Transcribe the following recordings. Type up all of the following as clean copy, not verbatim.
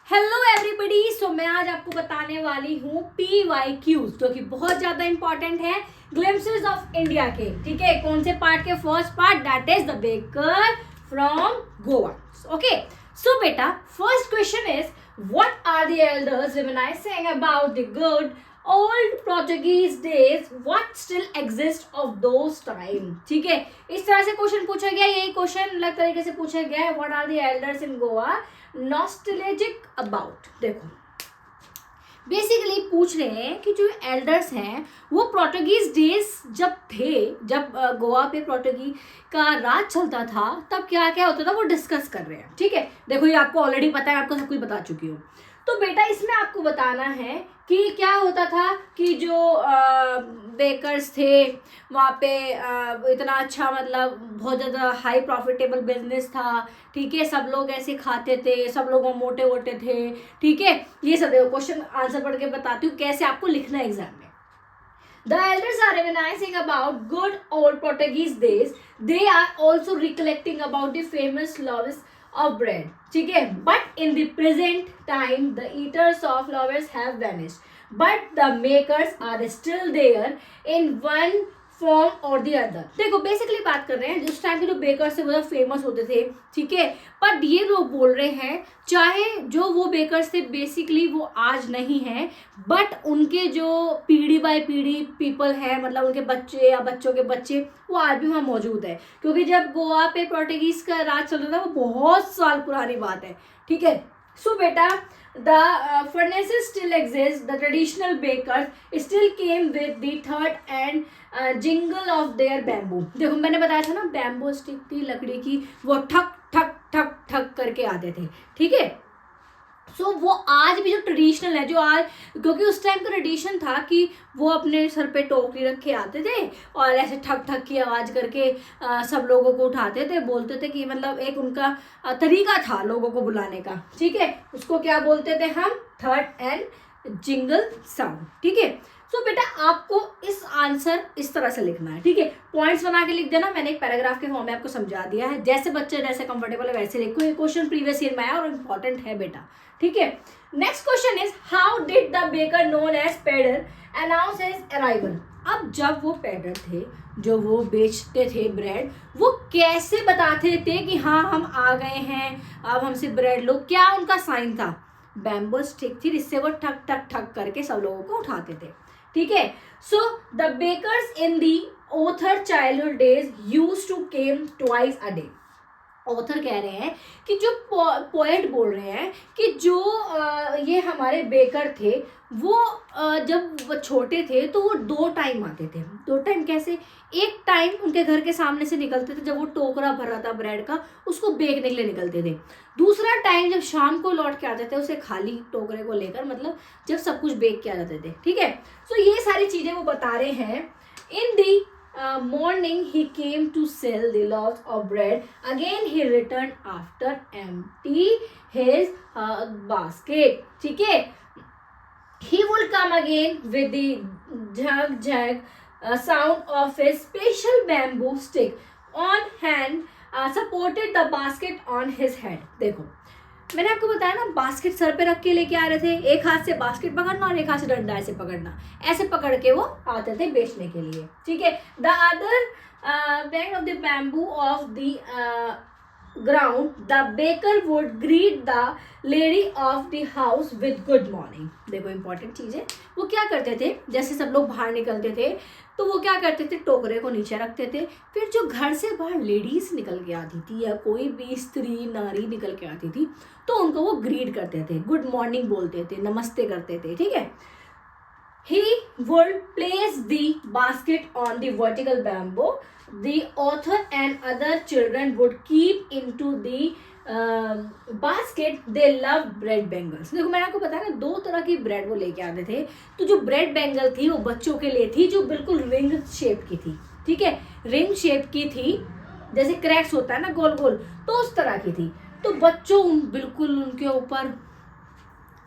Hello everybody. सो मैं आज आपको बताने वाली हूँ PYQs जो कि बहुत ज्यादा इंपॉर्टेंट है ग्लिम्पसेस ऑफ इंडिया के। ठीक है, कौन से पार्ट के? First part, that is the baker from Goa. Okay, so बेटा first question is what are the elders reminiscing about the good old Portuguese days, what still exist of those time। ठीक है, इस तरह से क्वेश्चन पूछा गया। यही क्वेश्चन अलग तरीके से पूछा गया है, what are the elders in Goa nostalgic about. देखो बेसिकली पूछ रहे हैं कि जो एल्डर्स हैं वो पोर्टुगीज डेज जब थे, जब गोवा पे पोर्टुगीज का राज चलता था, तब क्या क्या होता था वो डिस्कस कर रहे हैं। ठीक है, देखो ये आपको ऑलरेडी पता है, आपको सब कुछ बता चुकी हूँ। तो बेटा इसमें आपको बताना है कि क्या होता था कि जो बेकर्स थे वहाँ पे इतना अच्छा, मतलब बहुत ज़्यादा हाई प्रॉफिटेबल बिजनेस था। ठीक है, सब लोग ऐसे खाते थे, सब लोग मोटे वोटे थे। ठीक है, ये सब देखो क्वेश्चन आंसर पढ़ के बताती हूँ कैसे आपको लिखना है एग्जाम में। The elders are reminiscing about good old Portuguese days. They are also recollecting about the famous loaves of bread. ठीक है, but in the present time the eaters of loaves have vanished, but the makers are still there in one form और the other. देखो basically बात कर रहे हैं जिस time के जो बेकर्स थे वो फेमस होते थे। ठीक है, पर ये लोग बोल रहे हैं चाहे जो वो बेकर्स थे बेसिकली वो आज नहीं है, बट उनके जो पीढ़ी बाय पीढ़ी पीपल है, मतलब उनके बच्चे या बच्चों के बच्चे, वो आज भी वहाँ मौजूद है। क्योंकि जब गोवा पे पोर्टुगीज का राज चल रहा था वो बहुत साल पुरानी बात है। ठीक है, सो बेटा the furnaces still exist, the traditional bakers still came with the third and jingle of their bamboo। देखो मैंने बताया था ना, बैम्बू स्टिक थी लकड़ी की, वो ठक ठक ठक ठक करके आते थे। ठीक है, सो वो आज भी जो ट्रेडिशनल है, जो आज, क्योंकि उस टाइम का ट्रेडिशन था कि वो अपने सर पे टोकरी रख के आते थे और ऐसे ठक ठक की आवाज़ करके सब लोगों को उठाते थे, बोलते थे कि मतलब एक उनका तरीका था लोगों को बुलाने का। ठीक है, उसको क्या बोलते थे हम? Third and jingle sound. ठीक है, सो बेटा आपको इस आंसर इस तरह से लिखना है। ठीक है, पॉइंट्स बना के लिख देना, मैंने एक पैराग्राफ के फॉर्म में आपको समझा दिया है, जैसे बच्चे जैसे कंफर्टेबल है वैसे लिखो। ये क्वेश्चन प्रीवियस ईयर में आया और इम्पोर्टेंट है बेटा। ठीक है, next question is how did the baker known as pader announce his arrival. अब जब वो पेडर थे, जो वो बेचते थे ब्रेड, वो कैसे बताते थे कि हाँ हम आ गए हैं, अब हमसे ब्रेड लो? क्या उनका साइन था? बैम्बो स्टिक थी जिससे वो ठक ठक ठक करके सब लोगों को उठाते थे। ठीक है, so the bakers in the author childhood days used to came twice a day. Author कह रहे हैं कि जो पोएट बोल रहे हैं कि जो ये हमारे बेकर थे वो जब वो छोटे थे तो वो 2 टाइम आते थे। 2 टाइम कैसे? एक टाइम उनके घर के सामने से निकलते थे जब वो टोकरा भर रहा था ब्रेड का, उसको बेचने के लिए निकलते थे। दूसरा टाइम जब शाम को लौट के आते थे उसे खाली टोकरे को लेकर, मतलब जब सब कुछ बेच के आ जाते थे। ठीक है, सो ये सारी चीजें वो बता रहे हैं। इन दी morning he came to sell the loaves of bread, again he returned after empty his basket। ठीक है, he would come again with the jug jug sound of his special bamboo stick on hand, supported the basket on his head। देखो मैंने आपको बताया ना, basket sir पे रख के लेके आ रहे थे, एक हाथ से बास्केट पकड़ना और एक हाथ से डंडा ऐसे पकड़ना, ऐसे पकड़ के वो आते थे बेचने के लिए। ठीक है, the other bank of the bamboo of the ground the baker would greet the lady of the house with good morning. देखो इंपॉर्टेंट चीज है, वो क्या करते थे, जैसे सब लोग बाहर निकलते थे तो वो क्या करते थे, टोकरे को नीचे रखते थे, फिर जो घर से बाहर लेडीज निकल के आती थी या कोई भी स्त्री नारी निकल के आती थी तो उनको वो ग्रीट करते थे, गुड मॉर्निंग बोलते थे, नमस्ते करते थे। ठीक है, he would place the basket on the vertical bamboo, the author and other children would keep into the basket they love bread bangles। देखो मैंने आपको बताया ना, 2 तरह की ब्रेड वो लेके आते थे। तो जो ब्रेड बैंगल थी वो बच्चों के लिए थी, जो बिल्कुल रिंग शेप की थी। ठीक है, रिंग शेप की थी, जैसे क्रैक्स होता है ना गोल गोल, तो उस तरह की थी। तो बच्चों बिल्कुल उनके ऊपर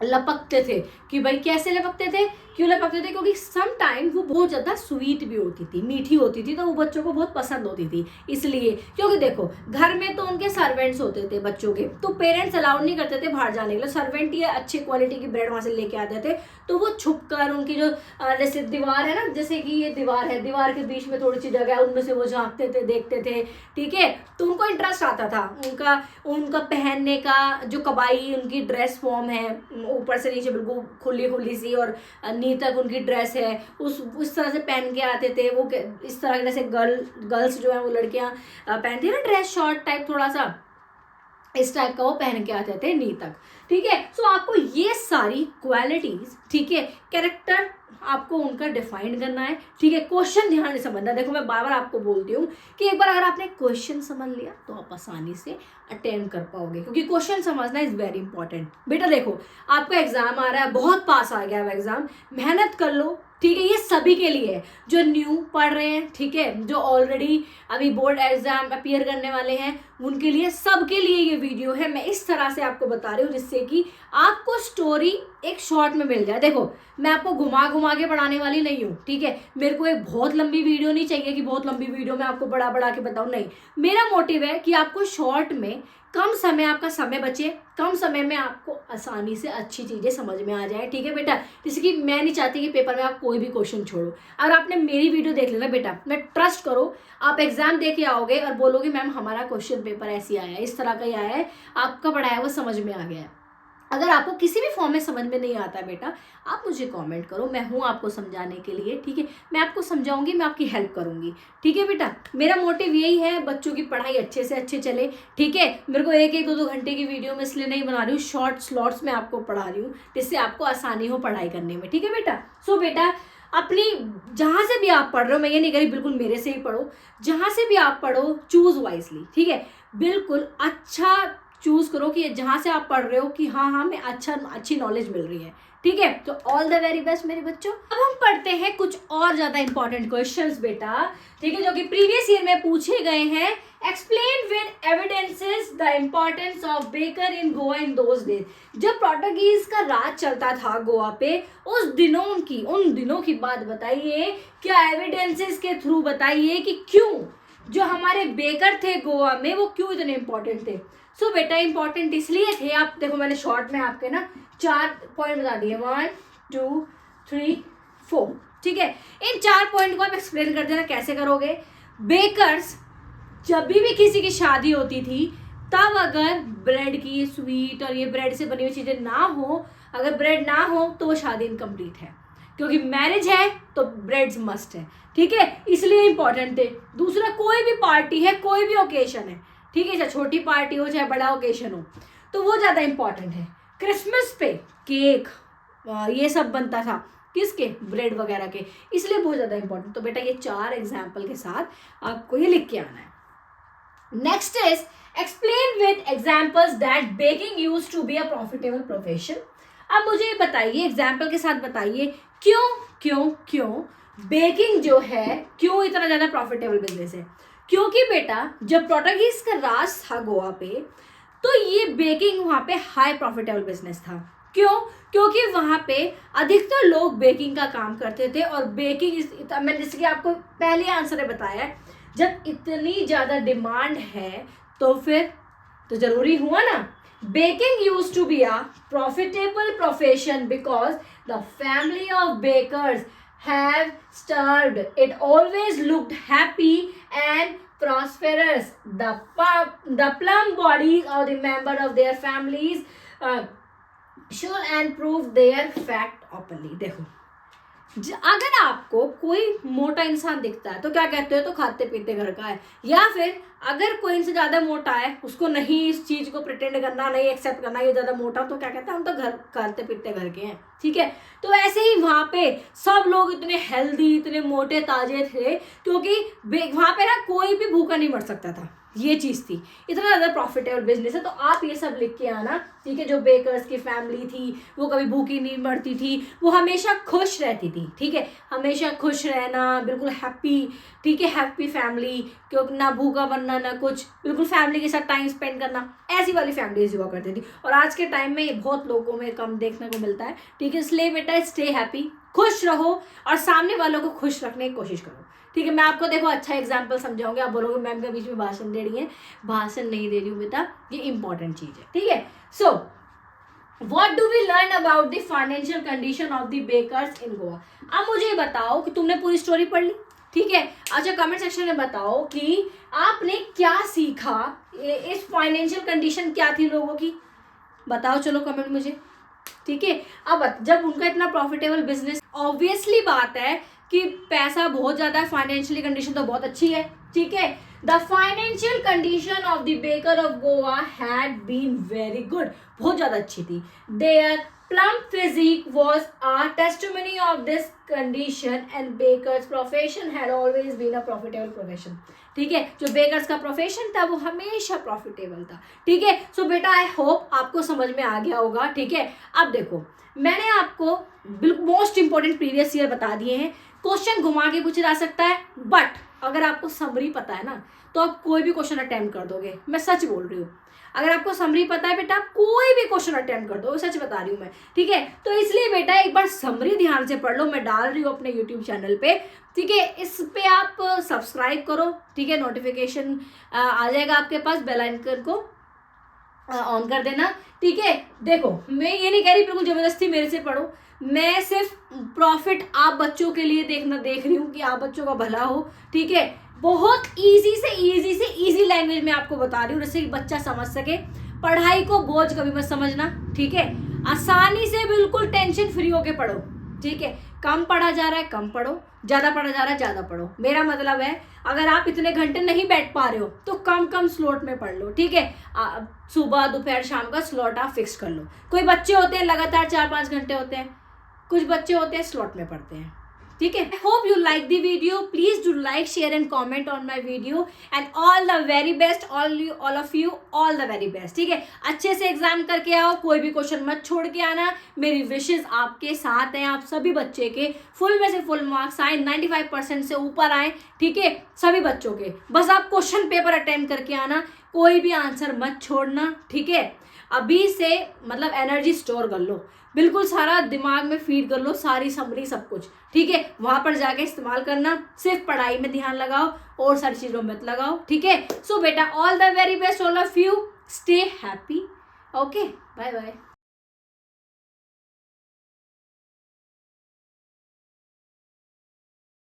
लपकते थे कि भाई कैसे लपकते थे, क्यों लपकते थे, क्योंकि सम टाइम वो बहुत ज़्यादा स्वीट भी होती थी, मीठी होती थी, तो वो बच्चों को बहुत पसंद होती थी। इसलिए क्योंकि देखो घर में तो उनके सर्वेंट्स होते थे बच्चों के, तो पेरेंट्स अलाउड नहीं करते थे बाहर जाने के लिए, सर्वेंट ही अच्छी क्वालिटी की ब्रेड वहाँ से लेके आते थे, तो वो छुप कर उनकी जो जैसे दीवार है ना, जैसे कि ये दीवार है, दीवार के बीच में थोड़ी सी जगह है, उनमें से वो झाँकते थे, देखते थे, ठीक है। तो उनको इंटरेस्ट आता था उनका उनका पहनने का, जो कबाई उनकी ड्रेस फॉर्म है, ऊपर से नीचे बिल्कुल खुली खुली सी और नी तक उनकी ड्रेस है, उस तरह से पहन के आते थे वो। इस तरह के जैसे गर्ल्स जो है वो लड़कियां पहनती है ना ड्रेस, शॉर्ट टाइप थोड़ा सा, इस टाइप का वो पहन के आते थे नी तक, ठीक है। सो आपको ये सारी क्वालिटीज, ठीक है, कैरेक्टर आपको उनका डिफाइन करना है, ठीक है। क्वेश्चन ध्यान से समझना, देखो मैं बार बार आपको बोलती हूँ कि एक बार अगर आपने क्वेश्चन समझ लिया तो आप आसानी से अटेम्प्ट कर पाओगे, क्योंकि क्वेश्चन समझना इज वेरी इंपॉर्टेंट। बेटा देखो आपका एग्जाम आ रहा है, बहुत पास आ गया है एग्जाम, मेहनत कर लो, ठीक है। ये सभी के लिए है जो न्यू पढ़ रहे हैं, ठीक है, जो ऑलरेडी अभी बोर्ड एग्जाम अपीयर करने वाले हैं, उनके लिए, सबके लिए ये वीडियो है। मैं इस तरह से आपको बता रही हूँ जिससे कि आपको स्टोरी एक शॉर्ट में मिल जाए। देखो मैं आपको घुमा घुमा के पढ़ाने वाली नहीं हूँ, ठीक है। मेरे को एक बहुत लंबी वीडियो नहीं चाहिए कि बहुत लंबी वीडियो में आपको बड़ा बड़ा के बताऊँ, नहीं। मेरा मोटिव है कि आपको शॉर्ट में, कम समय, आपका समय बचे, कम समय में आपको आसानी से अच्छी चीज़ें समझ में आ जाए, ठीक है बेटा। जैसे कि मैं नहीं चाहती कि पेपर में आप कोई भी क्वेश्चन छोड़ो। अगर आपने मेरी वीडियो देख लेना बेटा, मैं ट्रस्ट करो, आप एग्जाम दे के आओगे और बोलोगे मैम हमारा क्वेश्चन पेपर ऐसे आया है, इस तरह का ही आया है, आपका पढ़ाया वो समझ में आ गया है। अगर आपको किसी भी फॉर्म में समझ में नहीं आता बेटा, आप मुझे कमेंट करो, मैं हूँ आपको समझाने के लिए, ठीक है। मैं आपको समझाऊंगी, मैं आपकी हेल्प करूंगी, ठीक है बेटा। मेरा मोटिव यही है बच्चों की पढ़ाई अच्छे से अच्छे चले, ठीक है। मेरे को एक एक दो घंटे की वीडियो में इसलिए नहीं बना रही हूँ, शॉर्ट स्लॉट्स में आपको पढ़ा रही हूँ जिससे आपको आसानी हो पढ़ाई करने में, ठीक है बेटा। सो बेटा अपनी जहाँ से भी आप पढ़ रहे हो, मैं ये नहीं कह रही बिल्कुल मेरे से ही पढ़ो, जहाँ से भी आप पढ़ो चूज वाइजली, ठीक है। बिल्कुल अच्छा चूज करो कि जहाँ से आप पढ़ रहे हो कि हाँ हमें अच्छी नॉलेज मिल रही है, ठीक है। तो ऑल द वेरी बेस्ट मेरे बच्चों। अब हम पढ़ते हैं कुछ और ज्यादा इंपॉर्टेंट क्वेश्चंस बेटा, ठीक है, जो कि प्रीवियस ईयर में पूछे गए हैं। Explain with evidences the importance of baker in Goa in those days. जब पोर्टुगीज का राज चलता था गोवा पे, उन दिनों की बात बताइए, क्या एविडेंसेस के थ्रू बताइए कि क्यों जो हमारे बेकर थे गोवा में वो क्यों इतने इंपॉर्टेंट थे। सो बेटा इंपॉर्टेंट इसलिए थे, आप देखो मैंने शॉर्ट में आपके ना 4 पॉइंट बता दिए, 1 2 3 4, ठीक है। इन 4 पॉइंट को आप एक्सप्लेन कर देना, कैसे करोगे। बेकर्स जब भी किसी की शादी होती थी, तब अगर ब्रेड की स्वीट और ये ब्रेड से बनी हुई चीजें ना हो, अगर ब्रेड ना हो तो वो शादी इनकम्प्लीट है, क्योंकि मैरिज है तो ब्रेड्स मस्ट है, ठीक है, इसलिए इंपॉर्टेंट थे। दूसरा, कोई भी पार्टी है, कोई भी ओकेशन है, ठीक है, चाहे छोटी पार्टी हो चाहे बड़ा ओकेशन हो, तो वो ज़्यादा इंपॉर्टेंट है। क्रिसमस पे केक ये सब बनता था, किसके, ब्रेड वगैरह के, इसलिए बहुत ज़्यादा इंपॉर्टेंट। तो बेटा ये 4 एग्जाम्पल के साथ आपको ये लिख के आना है। Next is explain with examples that baking used to be a profitable profession. अब मुझे बताइए, एग्जाम्पल के साथ बताइए क्यों क्यों क्यों बेकिंग जो है क्यों इतना ज़्यादा प्रॉफिटेबल बिजनेस है। क्योंकि बेटा जब पोर्टुगीज का राज था गोवा पे, तो ये बेकिंग वहाँ पे हाई प्रॉफिटेबल बिजनेस था। क्यों? क्योंकि वहाँ पे अधिकतर लोग बेकिंग का काम करते थे, और बेकिंग मैंने जैसे कि आपको पहले आंसर बताया है, जब इतनी ज़्यादा डिमांड है तो फिर तो ज़रूरी हुआ ना। Baking used to be a profitable profession because the family of bakers have starved. It always looked happy and prosperous. The plump bodies of the member of their families show and prove their fact openly. देखो अगर आपको कोई मोटा इंसान दिखता है तो क्या कहते हो, तो खाते पीते घर का है। या फिर अगर कोई इनसे ज्यादा मोटा है, उसको नहीं इस चीज को प्रिटेंड करना, नहीं एक्सेप्ट करना ये ज्यादा मोटा, तो क्या कहते हैं, हम तो घर खाते पीते घर के हैं, ठीक है। तो ऐसे ही वहां पे सब लोग इतने हेल्दी, इतने मोटे ताजे थे, क्योंकि वहां पे ना कोई भी भूखा नहीं मर सकता था, ये चीज़ थी, इतना ज़्यादा प्रॉफिटेबल बिजनेस है। तो आप ये सब लिख के आना, ठीक है। जो बेकर्स की फैमिली थी वो कभी भूखी नहीं मरती थी, वो हमेशा खुश रहती थी, ठीक है। हमेशा खुश रहना, बिल्कुल हैप्पी, ठीक है, हैप्पी फैमिली, क्योंकि ना भूखा बनना ना कुछ, बिल्कुल फैमिली के साथ टाइम स्पेंड करना, ऐसी वाली फैमिलीज हुआ करती थी। और आज के टाइम में बहुत लोगों में कम देखने को मिलता है, ठीक है। इसलिए बेटा स्टे हैप्पी, खुश रहो और सामने वालों को खुश रखने की कोशिश करो, ठीक है। मैं आपको देखो अच्छा एग्जाम्पल समझाऊंगी, आप बोलोगे मैम के बीच में भाषण दे रही है, भाषण नहीं दे रही हूँ बेटा, ये इंपॉर्टेंट चीज है, ठीक है। So what do we learn about the financial condition of the bakers in Goa. अब मुझे बताओ कि तुमने पूरी स्टोरी पढ़ ली, ठीक है। अच्छा कमेंट सेक्शन में बताओ कि आपने क्या सीखा, इस फाइनेंशियल कंडीशन क्या थी लोगों की, बताओ चलो कमेंट मुझे, ठीक है। अब जब उनका इतना प्रॉफिटेबल बिजनेस, ऑब्वियसली बात है कि पैसा बहुत ज्यादा है, फाइनेंशियली कंडीशन तो बहुत अच्छी है, ठीक है। The financial condition of the baker of Goa had been very good, बहुत ज्यादा अच्छी थी। Their plump physique was a testimony of this condition and baker's profession had always been a profitable profession, ठीक है। जो बेकर्स का प्रोफेशन था वो हमेशा प्रॉफिटेबल था, ठीक है। सो बेटा आई होप आपको समझ में आ गया होगा, ठीक है। अब देखो मैंने आपको बिल्कुल मोस्ट इंपॉर्टेंट प्रीवियस ईयर बता दिए हैं, क्वेश्चन घुमा के पूछा जा सकता है, बट अगर आपको समरी पता है ना तो आप कोई भी क्वेश्चन अटेम्प्ट कर दोगे, मैं सच बोल रही हूँ। अगर आपको समरी पता है बेटा, कोई भी क्वेश्चन अटेम्प्ट कर दो, सच बता रही हूँ मैं, ठीक है। तो इसलिए बेटा एक बार समरी ध्यान से पढ़ लो, मैं डाल रही हूँ अपने यूट्यूब चैनल पे, ठीक है। इस पे आप सब्सक्राइब करो, ठीक है, नोटिफिकेशन आ जाएगा आपके पास, बेल आइकन को ऑन कर देना, ठीक है। देखो मैं ये नहीं कह रही बिल्कुल जबरदस्ती मेरे से पढ़ो, मैं सिर्फ प्रॉफिट आप बच्चों के लिए देख रही हूँ कि आप बच्चों का भला हो, ठीक है। बहुत इजी से इजी लैंग्वेज में आपको बता रही हूँ, जिससे बच्चा समझ सके। पढ़ाई को बोझ कभी मत समझना, ठीक है। आसानी से बिल्कुल टेंशन फ्री होके पढ़ो, ठीक है। कम पढ़ा जा रहा है कम पढ़ो, ज्यादा पढ़ा जा रहा है ज्यादा पढ़ो। मेरा मतलब है अगर आप इतने घंटे नहीं बैठ पा रहे हो तो कम स्लॉट में पढ़ लो, ठीक है। सुबह दोपहर शाम का स्लॉट आप फिक्स कर लो। कोई बच्चे होते हैं लगातार 4-5 घंटे होते हैं, कुछ बच्चे होते हैं स्लॉट में पढ़ते हैं, ठीक है। I hope you like the video, please do like share and comment on my video and all the very best, all of you all the very best, ठीक है। अच्छे से एग्जाम करके आओ, कोई भी क्वेश्चन मत छोड़ के आना, मेरी विशेष आपके साथ हैं। आप सभी बच्चे के फुल में से फुल मार्क्स आए, 95% से ऊपर आए, ठीक है, सभी बच्चों के। बस आप क्वेश्चन पेपर अटेम्प्ट करके आना, कोई भी आंसर मत छोड़ना, ठीक है। अभी से मतलब एनर्जी स्टोर कर लो, बिल्कुल सारा दिमाग में फीड कर लो, सारी समरी सब कुछ, ठीक है। वहां पर जाके इस्तेमाल करना, सिर्फ पढ़ाई में ध्यान लगाओ और सारी चीजों में मत लगाओ, ठीक है। सो बेटा all the very best, all of you, stay happy, okay, bye bye.